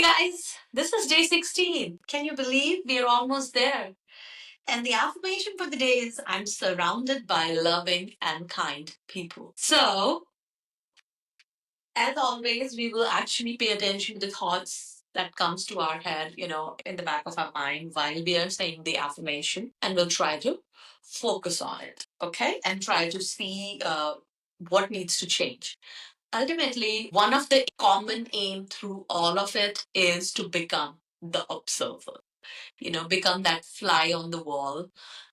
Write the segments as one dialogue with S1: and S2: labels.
S1: guys, this is day 16. Can you believe we are almost there? And the affirmation for the day is I'm surrounded by loving and kind people. So, as always, we will actually pay attention to thoughts that comes to our head, in the back of our mind while we are saying the affirmation, and we'll try to focus on it, okay? And try to see what needs to change. Ultimately, one of the common aim through all of it is to become the observer, become that fly on the wall,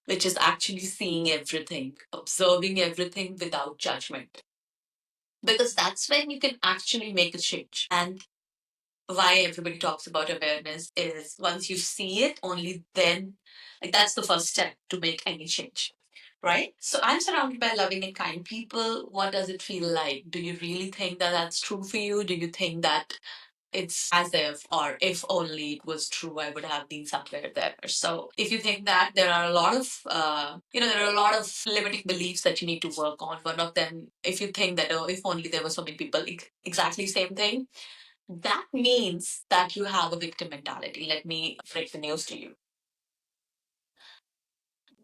S1: which is actually seeing everything, observing everything without judgment. Because that's when you can actually make a change. And why everybody talks about awareness is once you see it, only then, like that's the first step to make any change. Right? So I'm surrounded by loving and kind people. What does it feel like? Do you really think that that's true for you? Do you think that it's as if, or if only it was true, I would have been somewhere there? So if you think that, there are a lot of, there are a lot of limiting beliefs that you need to work on. One of them, if you think that, oh, if only there were so many people, exactly same thing, that means that you have a victim mentality. Let me break the news to you.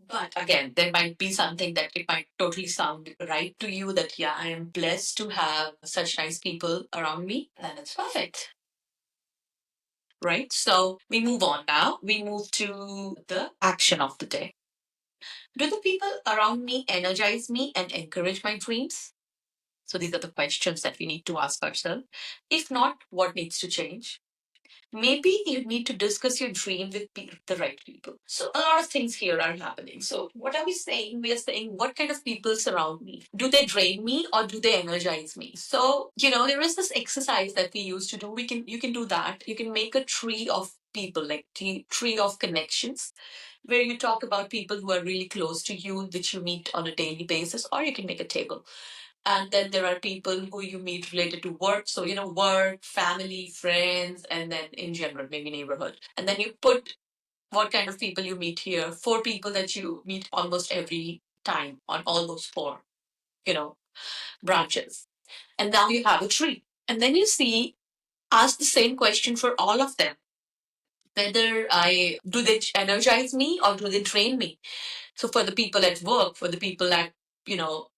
S1: But again, there might be something that it might totally sound right to you that, yeah, I am blessed to have such nice people around me. Then it's perfect. Right? So we move on now. We move to the action of the day. Do the people around me energize me and encourage my dreams? So these are the questions that we need to ask ourselves. If not, what needs to change? Maybe you need to discuss your dream with the right people. So a lot of things here are happening. So what are we saying? We are saying what kind of people surround me? Do they drain me or do they energize me? So there is this exercise that we used to do. You can do that. You can make a tree of people, like tree of connections, where you talk about people who are really close to you, which you meet on a daily basis, or you can make a table. And then there are people who you meet related to work. So, work, family, friends, and then in general, maybe neighborhood. And then you put what kind of people you meet here. Four people that you meet almost every time on all those four, you know, branches. And now you have a tree. And then you see, ask the same question for all of them. Whether do they energize me or do they drain me? So for the people at work, for the people at, you know,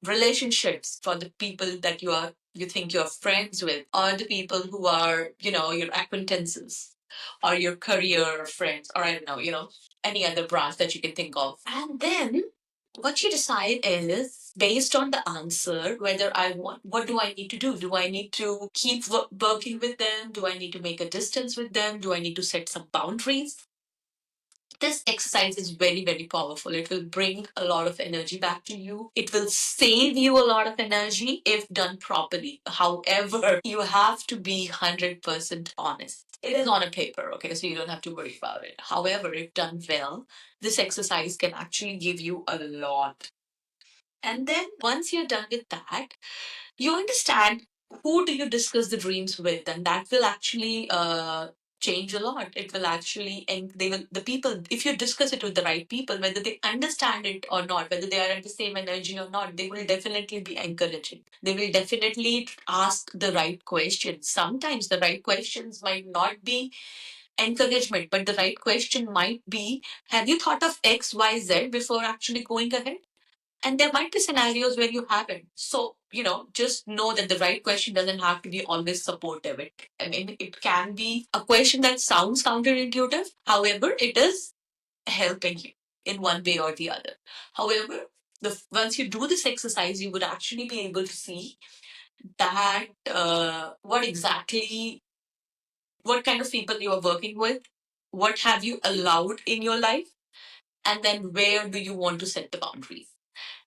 S1: relationships, for the people that you think you're friends with, or the people who are your acquaintances or your career friends, or I don't know, any other branch that you can think of. And then what you decide is based on the answer whether I want, what do I need to do I need to keep working with them, do I need to make a distance with them, do I need to set some boundaries? This exercise is very, very powerful. It will bring a lot of energy back to you. It will save you a lot of energy if done properly. However, you have to be 100% honest. It is on a paper, okay, so you don't have to worry about it. However, if done well, this exercise can actually give you a lot. And then once you're done with that, you understand who do you discuss the dreams with, and that will actually change a lot. It will actually, and they will, the people, if you discuss it with the right people, whether they understand it or not, whether they are at the same energy or not, they will definitely be encouraging. They will definitely ask the right questions. Sometimes the right questions might not be encouragement, but the right question might be, have you thought of XYZ before actually going ahead? And there might be scenarios where you haven't. So, just know that the right question doesn't have to be always supportive. I mean, it can be a question that sounds counterintuitive. However, it is helping you in one way or the other. However, once you do this exercise, you would actually be able to see that what kind of people you are working with, what have you allowed in your life, and then where do you want to set the boundaries.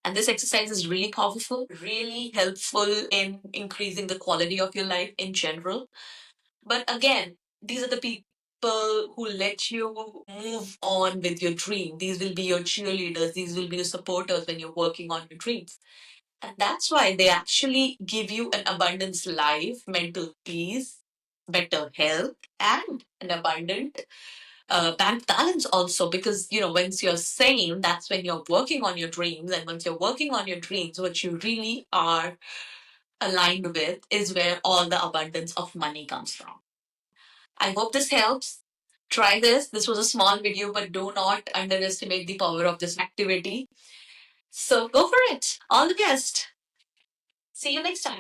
S1: And this exercise is really powerful, really helpful in increasing the quality of your life in general. But again, these are the people who let you move on with your dream. These will be your cheerleaders, these will be your supporters when you're working on your dreams. And that's why they actually give you an abundance life, mental peace, better health, and an abundant bank balance also, because once you're sane, that's when you're working on your dreams, and once you're working on your dreams, what you really are aligned with is where all the abundance of money comes from. I hope this helps. Try this. This was a small video, but do not underestimate the power of this activity. So go for it. All the best. See you next time.